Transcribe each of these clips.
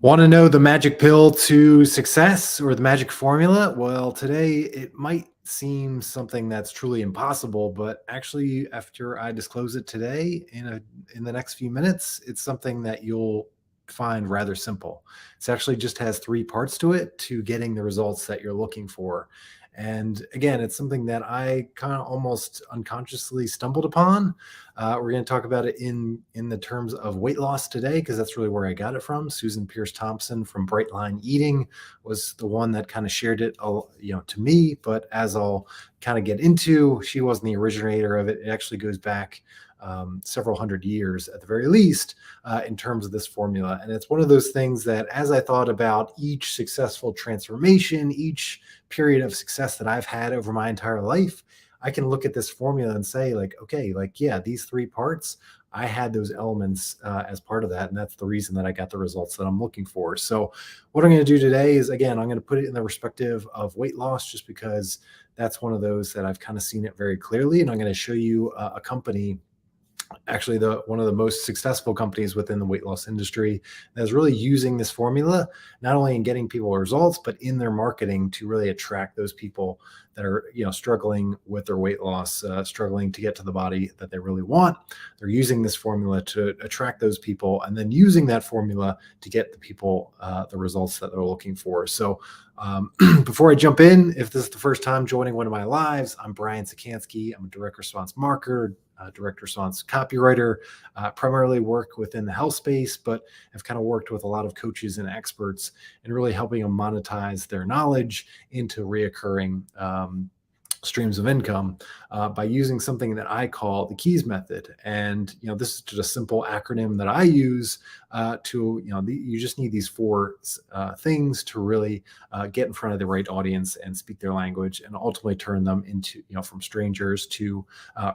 Want to know the magic pill to success or the magic formula? Well, today it might seem something that's truly impossible, but actually, after I disclose it today in the next few minutes, it's something that you'll find rather simple. It actually just has three parts to it to getting the results that you're looking for. And again, it's something that I kind of almost unconsciously stumbled upon. We're going to talk about it in the terms of weight loss today, because that's really where I got it from. Susan Pierce Thompson from Bright Line Eating was the one that kind of shared it, to me. But as I'll kind of get into, she wasn't the originator of it. It actually goes back several hundred years at the very least in terms of this formula. And it's one of those things that as I thought about each successful transformation, each period of success that I've had over my entire life, I can look at this formula and say like, okay, like, yeah, these three parts, I had those elements as part of that. And that's the reason that I got the results that I'm looking for. So what I'm going to do today is, again, I'm going to put it in the perspective of weight loss, just because that's one of those that I've kind of seen it very clearly. And I'm going to show you a company, actually one of the most successful companies within the weight loss industry, that is really using this formula, not only in getting people results, but in their marketing to really attract those people that are, struggling with their weight loss, struggling to get to the body that they really want. They're using this formula to attract those people, and then using that formula to get the people the results that they're looking for. So before I jump in, if this is the first time joining one of my lives, I'm Brian Czekanski. I'm a direct response marketer, direct response copywriter, primarily work within the health space, but I've kind of worked with a lot of coaches and experts in really helping them monetize their knowledge into reoccurring streams of income by using something that I call the keys method. And this is just a simple acronym that I use you just need these four things to really get in front of the right audience and speak their language, and ultimately turn them into, from strangers to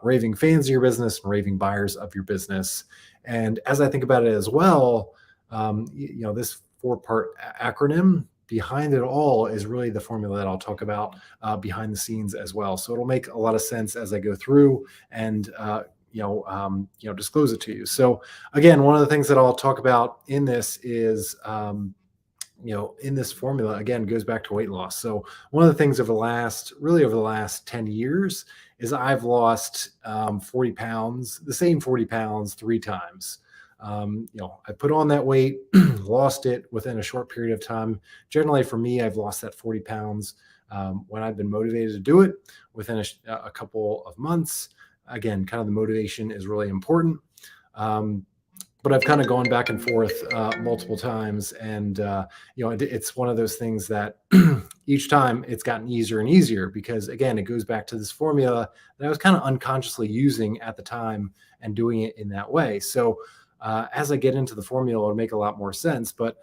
raving fans of your business and raving buyers of your business. And as I think about it as well, this four-part acronym behind it all is really the formula that I'll talk about behind the scenes as well. So it'll make a lot of sense as I go through and disclose it to you. So again, one of the things that I'll talk about in this is in this formula, again, goes back to weight loss. So one of the things over the last 10 years is I've lost 40 pounds, the same 40 pounds 3 times. I put on that weight, lost it within a short period of time. Generally for me, I've lost that 40 pounds when I've been motivated to do it within a couple of months. Again, kind of the motivation is really important. But I've kind of gone back and forth multiple times. And, it's one of those things that each time it's gotten easier and easier, because again, it goes back to this formula that I was kind of unconsciously using at the time and doing it in that way. So as I get into the formula, it'll make a lot more sense. But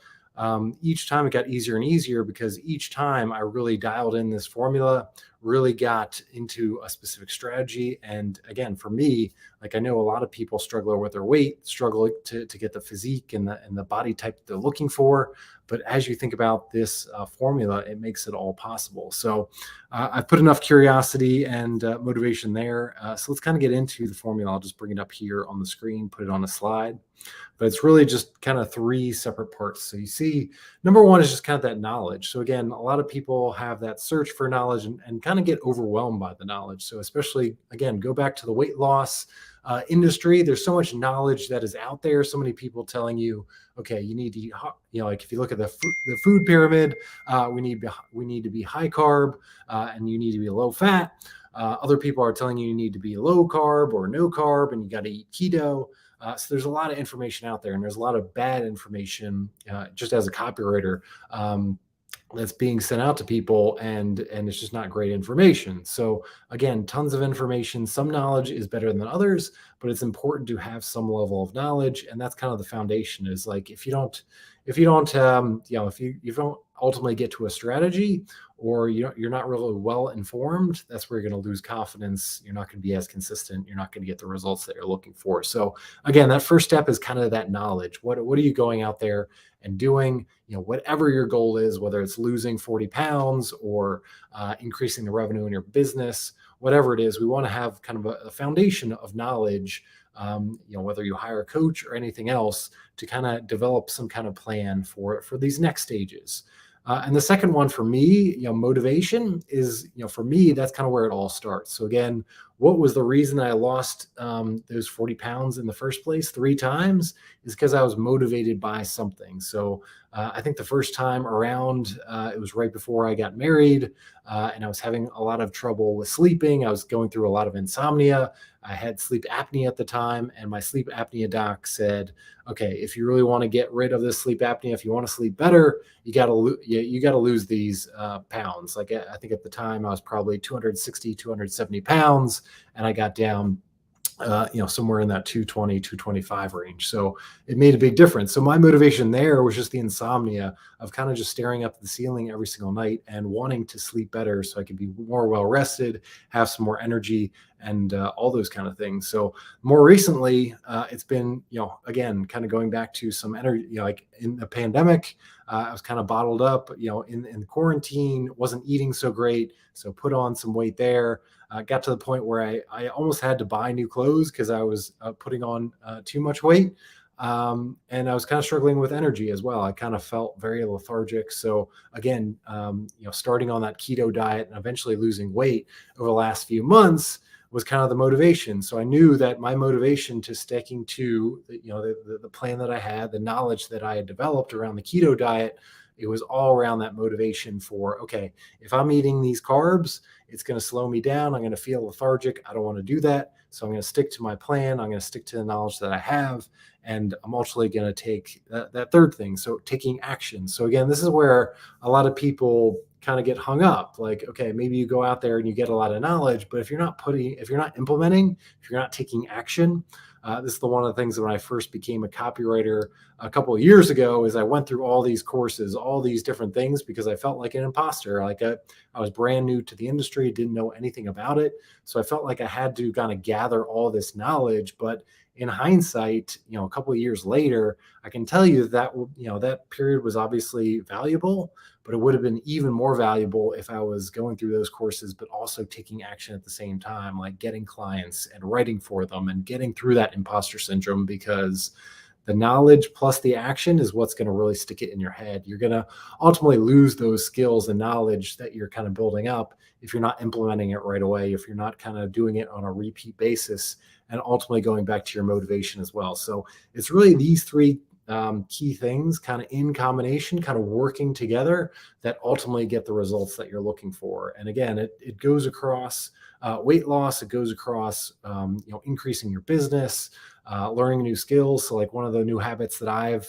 each time it got easier and easier, because each time I really dialed in this formula, really got into a specific strategy. And again, for me, like, I know a lot of people struggle with their weight, struggle to get the physique and the body type they're looking for. But as you think about this formula, it makes it all possible. So I've put enough curiosity and motivation there. So let's kind of get into the formula. I'll just bring it up here on the screen, put it on a slide. But it's really just kind of 3 separate parts. So you see, number one is just kind of that knowledge. So again, a lot of people have that search for knowledge and kind of get overwhelmed by the knowledge. So especially, again, go back to the weight loss industry. There's so much knowledge that is out there. So many people telling you, okay, you need to eat, like if you look at the food pyramid, we need to be high carb and you need to be low fat. Other people are telling you need to be low carb or no carb, and you got to eat keto. So there's a lot of information out there, and there's a lot of bad information just as a copywriter that's being sent out to people, and it's just not great information. So again, tons of information. Some knowledge is better than others, but it's important to have some level of knowledge, and that's kind of the foundation. Is like, if you don't ultimately get to a strategy, or you're not really well informed, that's where you're going to lose confidence. You're not going to be as consistent. You're not going to get the results that you're looking for. So again, that first step is kind of that knowledge. What are you going out there and doing? Whatever your goal is, whether it's losing 40 pounds or increasing the revenue in your business, whatever it is, we want to have kind of a foundation of knowledge whether you hire a coach or anything else, to kind of develop some kind of plan for these next stages. And the second one for me, motivation is, for me, that's kind of where it all starts. So again, what was the reason I lost those 40 pounds in the first place 3 times? Is because I was motivated by something. So I think the first time around, it was right before I got married, and I was having a lot of trouble with sleeping. I was going through a lot of insomnia. I had sleep apnea at the time, and my sleep apnea doc said, "Okay, if you really want to get rid of this sleep apnea, if you want to sleep better, you got to lose these pounds." Like I think at the time I was probably 260, 270 pounds, and I got down somewhere in that 220, 225 range. So it made a big difference. So my motivation there was just the insomnia of kind of just staring up at the ceiling every single night and wanting to sleep better so I could be more well rested, have some more energy, and all those kind of things. So more recently, it's been, again, kind of going back to some energy, like in the pandemic, I was kind of bottled up, in quarantine, wasn't eating so great. So put on some weight there. Got to the point where I almost had to buy new clothes because I was putting on too much weight. And I was kind of struggling with energy as well. I kind of felt very lethargic. So again, starting on that keto diet and eventually losing weight over the last few months was kind of the motivation. So I knew that my motivation to sticking to the plan that I had, the knowledge that I had developed around the keto diet, it was all around that motivation for, okay, if I'm eating these carbs, it's going to slow me down. I'm going to feel lethargic. I don't want to do that. So I'm going to stick to my plan. I'm going to stick to the knowledge that I have. And I'm ultimately going to take that third thing. So taking action. So again, this is where a lot of people kind of get hung up. Like, okay, maybe you go out there and you get a lot of knowledge, but if you're not implementing, if you're not taking action, this is one of the things that when I first became a copywriter a couple of years ago, is I went through all these courses, all these different things, because I felt like an imposter. Like I was brand new to the industry, didn't know anything about it. So I felt like I had to kind of gather all this knowledge. But in hindsight, a couple of years later, I can tell you that period was obviously valuable, but it would have been even more valuable if I was going through those courses, but also taking action at the same time, like getting clients and writing for them and getting through that imposter syndrome, because the knowledge plus the action is what's going to really stick it in your head. You're going to ultimately lose those skills and knowledge that you're kind of building up if you're not implementing it right away, if you're not kind of doing it on a repeat basis, and ultimately going back to your motivation as well. So it's really these three key things kind of in combination, kind of working together, that ultimately get the results that you're looking for. And again, it goes across weight loss, it goes across increasing your business, learning new skills. So like one of the new habits that I've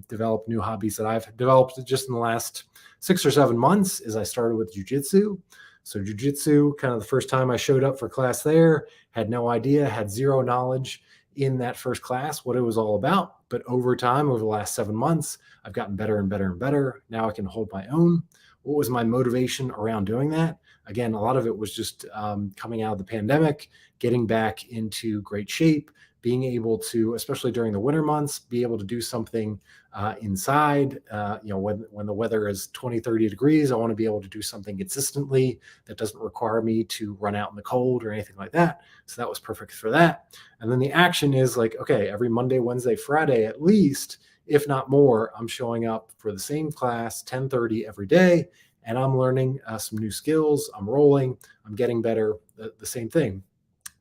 developed, new hobbies that I've developed just in the last 6 or 7 months, is I started with jujitsu. So jujitsu, kind of the first time I showed up for class there, had no idea, had zero knowledge in that first class what it was all about. But over time, over the last 7 months, I've gotten better and better and better. Now I can hold my own. What was my motivation around doing that? Again, a lot of it was just coming out of the pandemic, getting back into great shape, being able to, especially during the winter months, be able to do something inside. When the weather is 20, 30 degrees, I want to be able to do something consistently that doesn't require me to run out in the cold or anything like that. So that was perfect for that. And then the action is like, okay, every Monday, Wednesday, Friday, at least, if not more, I'm showing up for the same class, 10:30 every day, and I'm learning some new skills. I'm rolling, I'm getting better, the same thing.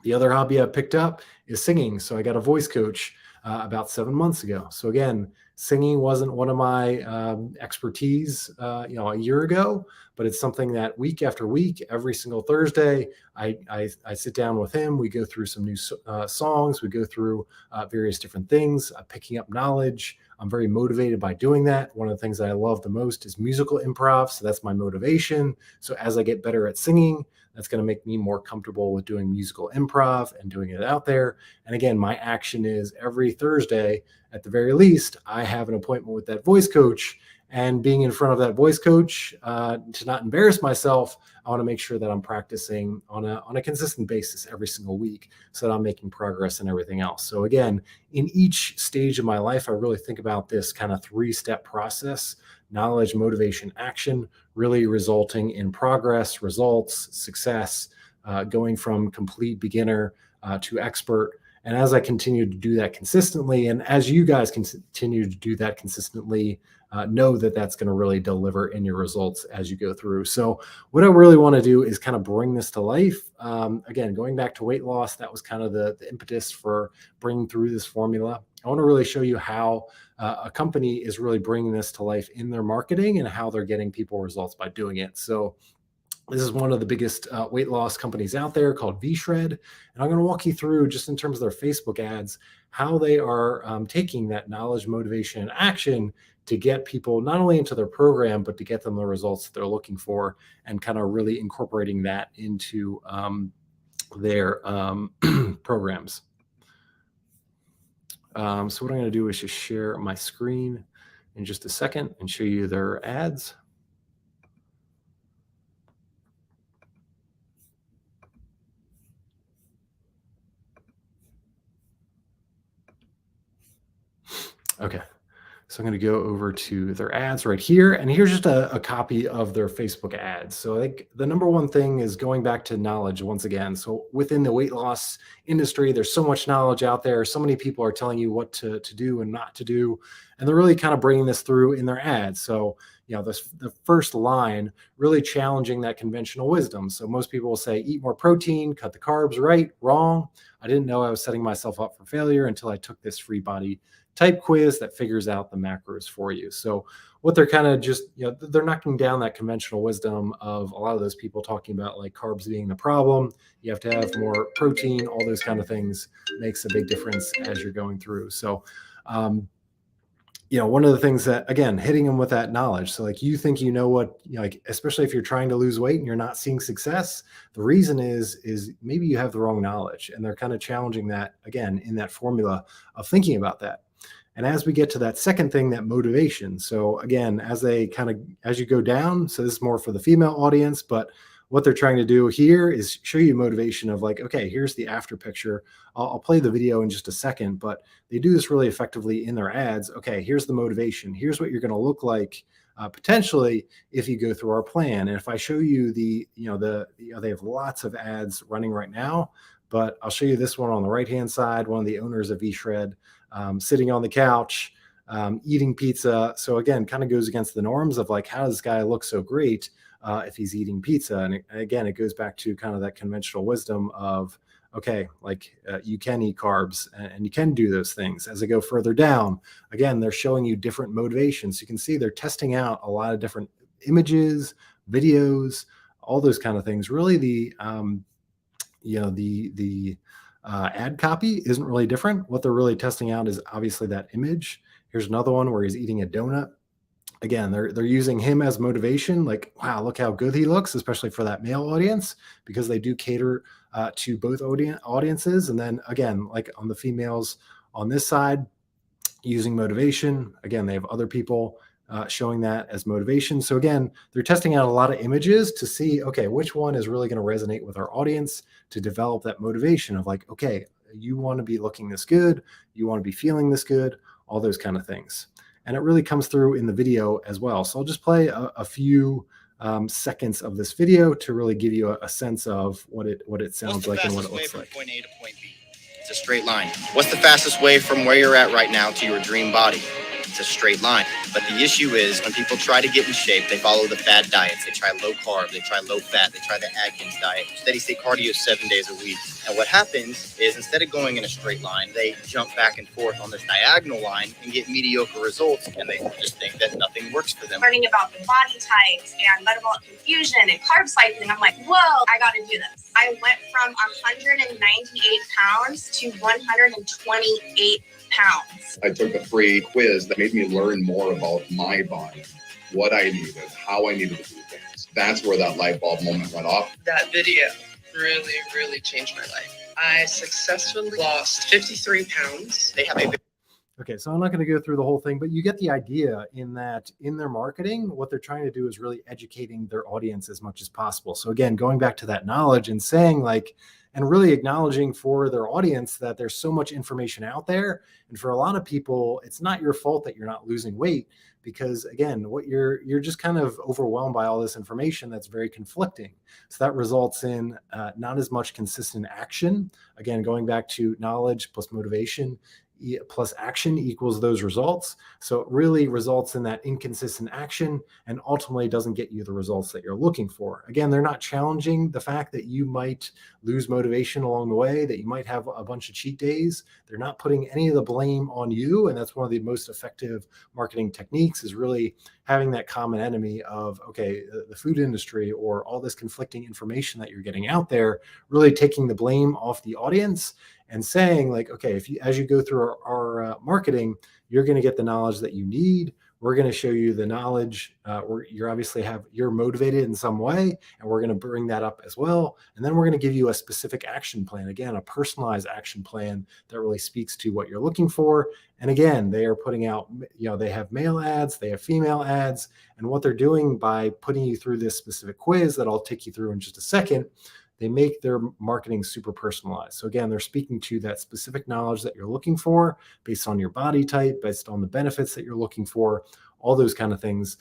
The other hobby I picked up is singing. So I got a voice coach about 7 months ago. So again, singing wasn't one of my expertise, a year ago, but it's something that week after week, every single Thursday, I sit down with him. We go through some new songs. We go through various different things, picking up knowledge. I'm very motivated by doing that. One of the things that I love the most is musical improv. So that's my motivation. So as I get better at singing, that's going to make me more comfortable with doing musical improv and doing it out there. And again, my action is every Thursday, at the very least, I have an appointment with that voice coach. And being in front of that voice coach, to not embarrass myself, I want to make sure that I'm practicing on a consistent basis every single week, so that I'm making progress and everything else. So again, in each stage of my life, I really think about this kind of 3-step process: knowledge, motivation, action, really resulting in progress, results, success, going from complete beginner to expert. And as I continue to do that consistently, and as you guys continue to do that consistently, know that that's going to really deliver in your results as you go through. So, what I really want to do is kind of bring this to life. Again, going back to weight loss, that was kind of the impetus for bringing through this formula. I want to really show you how a company is really bringing this to life in their marketing and how they're getting people results by doing it. So, this is one of the biggest weight loss companies out there called V-Shred. And I'm going to walk you through, just in terms of their Facebook ads, how they are taking that knowledge, motivation, and action to get people not only into their program, but to get them the results that they're looking for, and kind of really incorporating that into their programs. So what I'm going to do is just share my screen in just a second and show you their ads. Okay, so I'm going to go over to their ads right here, and here's just a copy of their Facebook ads. So I think the number one thing is going back to knowledge once again. So within the weight loss industry, there's so much knowledge out there. So many people are telling you what to do and not to do, and they're really kind of bringing this through in their ads. So the first line really challenging that conventional wisdom. So most people will say, eat more protein, cut the carbs. Right? Wrong. I didn't know I was setting myself up for failure until I took this free body type quiz that figures out the macros for you. So what they're kind of just, they're knocking down that conventional wisdom of a lot of those people talking about like carbs being the problem. You have to have more protein, all those kind of things makes a big difference as you're going through. So, one of the things that, again, hitting them with that knowledge. So like, you think, what, like, especially if you're trying to lose weight and you're not seeing success, the reason is maybe you have the wrong knowledge, and they're kind of challenging that again in that formula of thinking about that. And as we get to that second thing, that motivation. So again, as you go down, so this is more for the female audience, but what they're trying to do here is show you motivation of like, okay, here's the after picture. I'll play the video in just a second, but they do this really effectively in their ads. Okay, here's the motivation. Here's what you're going to look like potentially if you go through our plan. And if I show you they have lots of ads running right now, but I'll show you this one on the right-hand side, one of the owners of V-Shred, sitting on the couch, eating pizza. So again, kind of goes against the norms of like, how does this guy look so great if he's eating pizza? And again, it goes back to kind of that conventional wisdom of, okay, like you can eat carbs and you can do those things. As I go further down, again, they're showing you different motivations. You can see they're testing out a lot of different images, videos, all those kind of things. Really, the ad copy isn't really different. What they're really testing out is obviously that image. Here's another one where he's eating a donut. Again, they're using him as motivation. Like, wow, look how good he looks, especially for that male audience, because they do cater to both audiences. And then again, like on the females on this side, using motivation. Again, they have other people showing that as motivation. So again, they're testing out a lot of images to see, okay, which one is really going to resonate with our audience to develop that motivation of like, okay, you want to be looking this good, you want to be feeling this good, all those kind of things. And it really comes through in the video as well. So I'll just play a few seconds of this video to really give you a sense of what it sounds like and what it looks like. Point A to point B? It's a straight line. What's the fastest way from where you're at right now to your dream body? It's a straight line. But the issue is when people try to get in shape, they follow the fad diets. They try low carb, they try low fat, they try the Atkins diet, steady state cardio 7 days a week. And what happens is instead of going in a straight line, they jump back and forth on this diagonal line and get mediocre results. And they just think that nothing works for them. Learning about the body types and metabolic confusion and carb cycling, I'm like, whoa, I got to do this. I went from 198 pounds to 128 pounds. I took a free quiz that made me learn more about my body, what I needed, how I needed to do things. That's where that light bulb moment went off. That video really, really changed my life. I successfully lost 53 pounds. They have a Okay, so I'm not going to go through the whole thing, but you get the idea in that in their marketing, what they're trying to do is really educating their audience as much as possible. So again, going back to that knowledge and saying like, and really acknowledging for their audience that there's so much information out there. And for a lot of people, it's not your fault that you're not losing weight, because again, what you're just kind of overwhelmed by all this information that's very conflicting. So that results in not as much consistent action. Again, going back to knowledge plus motivation plus action equals those results. So it really results in that inconsistent action and ultimately doesn't get you the results that you're looking for. Again, they're not challenging the fact that you might lose motivation along the way, that you might have a bunch of cheat days. They're not putting any of the blame on you. And that's one of the most effective marketing techniques, is really having that common enemy of, okay, the food industry or all this conflicting information that you're getting out there, really taking the blame off the audience and saying like, okay, if you, as you go through our marketing, you're going to get the knowledge that you need. We're going to show you the knowledge where you're motivated in some way, and we're going to bring that up as well. And then we're going to give you a specific action plan, again, a personalized action plan that really speaks to what you're looking for. And again, they are putting out, they have male ads, they have female ads, and what they're doing by putting you through this specific quiz that I'll take you through in just a second, they make their marketing super personalized. So again, they're speaking to that specific knowledge that you're looking for based on your body type, based on the benefits that you're looking for, all those kind of things.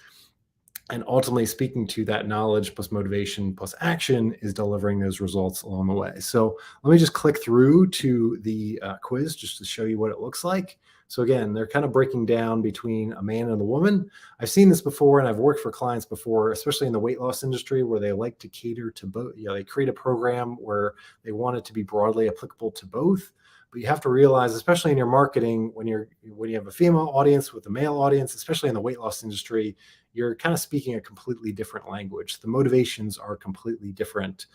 And ultimately speaking to that knowledge plus motivation plus action is delivering those results along the way. So let me just click through to the quiz just to show you what it looks like. So again, they're kind of breaking down between a man and a woman. I've seen this before, and I've worked for clients before, especially in the weight loss industry, where they like to cater to both. They create a program where they want it to be broadly applicable to both. But you have to realize, especially in your marketing, when you have a female audience with a male audience, especially in the weight loss industry, you're kind of speaking a completely different language. The motivations are completely different.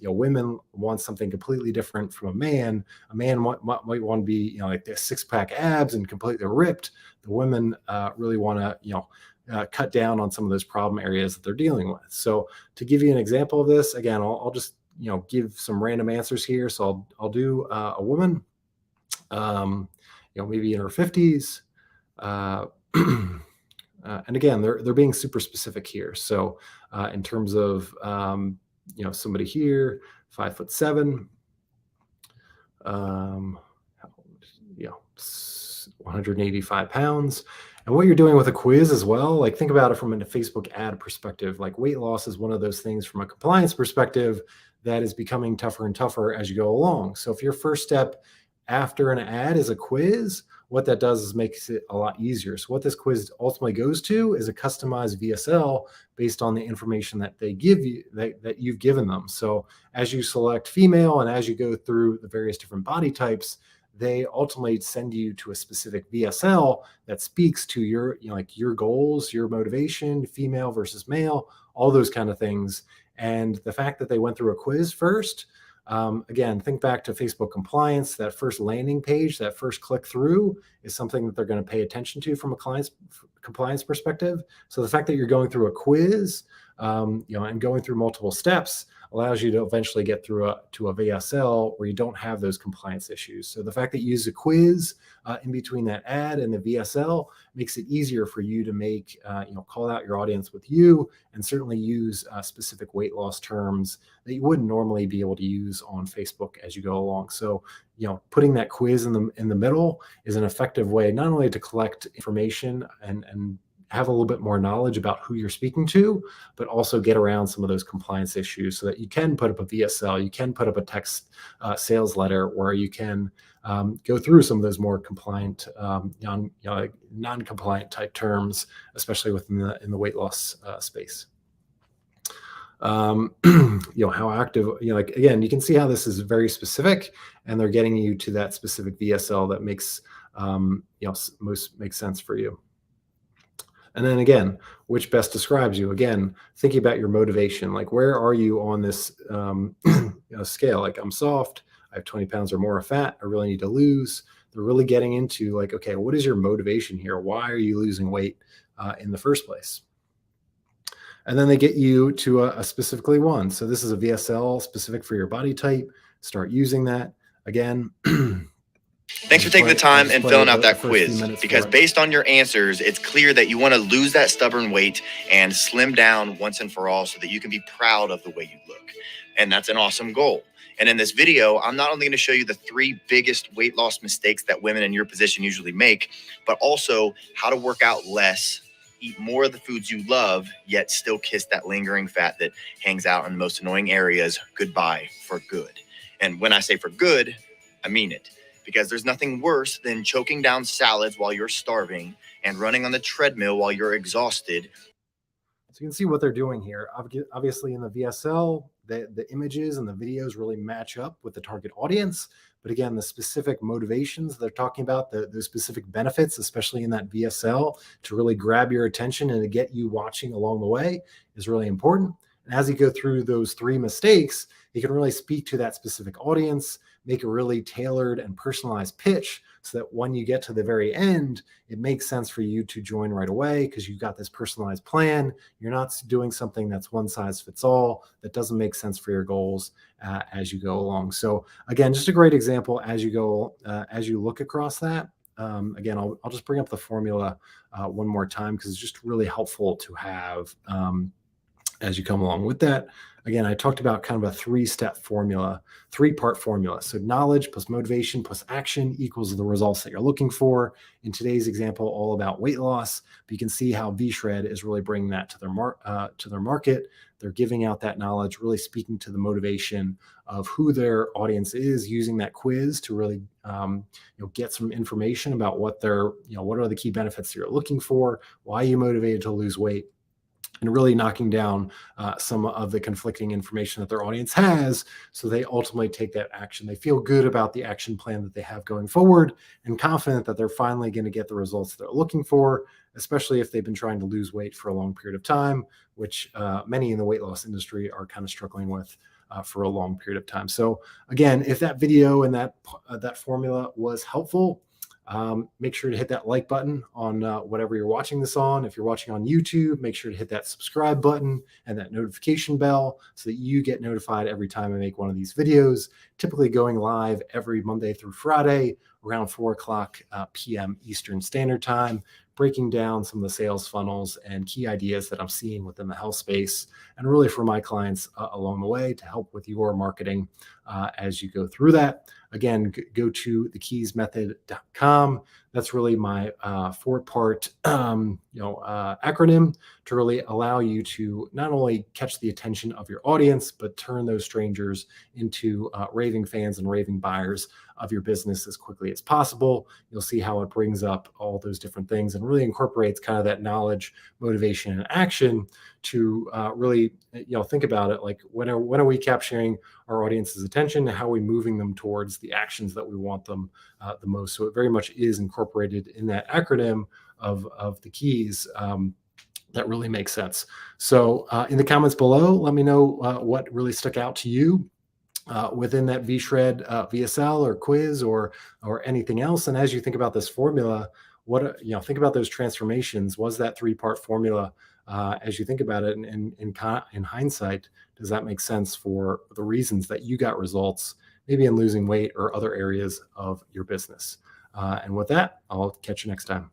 Women want something completely different from a man. A man might want to be, like the six-pack abs and completely ripped. The women really want to, cut down on some of those problem areas that they're dealing with. So to give you an example of this, again, I'll just give some random answers here. So I'll do a woman, maybe in her 50s. And again, they're being super specific here. So in terms of, somebody here, 5'7", 185 pounds. And what you're doing with a quiz as well, like think about it from a Facebook ad perspective. Like weight loss is one of those things from a compliance perspective that is becoming tougher and tougher as you go along. So if your first step after an ad is a quiz, what that does is makes it a lot easier. So what this quiz ultimately goes to is a customized VSL based on the information that they give you, that you've given them. So as you select female and as you go through the various different body types, they ultimately send you to a specific VSL that speaks to your, your goals, your motivation, female versus male, all those kind of things. And the fact that they went through a quiz first, again, think back to Facebook compliance. That first landing page, that first click through is something that they're going to pay attention to from a client's compliance perspective. So the fact that you're going through a quiz, and going through multiple steps allows you to eventually get through to a VSL where you don't have those compliance issues. So the fact that you use a quiz in between that ad and the VSL makes it easier for you to make, call out your audience with you, and certainly use specific weight loss terms that you wouldn't normally be able to use on Facebook as you go along. So, putting that quiz in the middle is an effective way not only to collect information and have a little bit more knowledge about who you're speaking to, but also get around some of those compliance issues so that you can put up a VSL, you can put up a text sales letter, where you can go through some of those more compliant, non-compliant type terms, especially within in the weight loss space. How active, again, you can see how this is very specific, and they're getting you to that specific VSL that makes, most makes sense for you. And then again, which best describes you? Again, thinking about your motivation, like where are you on this scale? Like I'm soft, I have 20 pounds or more of fat, I really need to lose. They're really getting into like, okay, what is your motivation here? Why are you losing weight in the first place? And then they get you to a specifically one. So this is a VSL specific for your body type. Start using that. Again, thanks for taking the time and filling out that quiz, because based on your answers, it's clear that you want to lose that stubborn weight and slim down once and for all so that you can be proud of the way you look. And that's an awesome goal. And in this video, I'm not only going to show you the 3 biggest weight loss mistakes that women in your position usually make, but also how to work out less Eat more of the foods you love, yet still kiss that lingering fat that hangs out in the most annoying areas goodbye for good. And when I say for good, I mean it. Because there's nothing worse than choking down salads while you're starving and running on the treadmill while you're exhausted. So you can see what they're doing here. Obviously, in the VSL, the images and the videos really match up with the target audience. But again, the specific motivations they're talking about, the specific benefits, especially in that VSL, to really grab your attention and to get you watching along the way is really important. And as you go through those 3 mistakes, you can really speak to that specific audience, make a really tailored and personalized pitch so that when you get to the very end, it makes sense for you to join right away because you've got this personalized plan. You're not doing something that's one size fits all that doesn't make sense for your goals as you go along. So again, just a great example as you go, as you look across that. Again, I'll just bring up the formula one more time because it's just really helpful to have as you come along with that. Again, I talked about kind of a 3-step formula, 3-part formula. So knowledge plus motivation plus action equals the results that you're looking for. In today's example, all about weight loss. But you can see how VShred is really bringing that to their market. They're giving out that knowledge, really speaking to the motivation of who their audience is, using that quiz to really get some information about what what are the key benefits that you're looking for, why are you motivated to lose weight, and really knocking down some of the conflicting information that their audience has so they ultimately take that action. They feel good about the action plan that they have going forward and confident that they're finally going to get the results they're looking for, especially if they've been trying to lose weight for a long period of time, which many in the weight loss industry are kind of struggling with for a long period of time. So again, if that video and that formula was helpful, make sure to hit that like button on whatever you're watching this on. If you're watching on YouTube, make sure to hit that subscribe button and that notification bell so that you get notified every time I make one of these videos, typically going live every Monday through Friday around 4:00 p.m. Eastern Standard Time, breaking down some of the sales funnels and key ideas that I'm seeing within the health space, and really for my clients along the way to help with your marketing as you go through that. Again, go to thekeysmethod.com. That's really my 4-part acronym to really allow you to not only catch the attention of your audience, but turn those strangers into raving fans and raving buyers of your business as quickly as possible. You'll see how it brings up all those different things and really incorporates kind of that knowledge, motivation, and action to really think about it like when are we capturing our audience's attention and how are we moving them towards the actions that we want them the most. So it very much is incorporated in that acronym of the keys. That really makes sense. So in the comments below, let me know what really stuck out to you within that VShred VSL or quiz or anything else. And as you think about this formula, think about those transformations. Was that 3-part formula as you think about it in hindsight, does that make sense for the reasons that you got results, maybe in losing weight or other areas of your business? And with that, I'll catch you next time.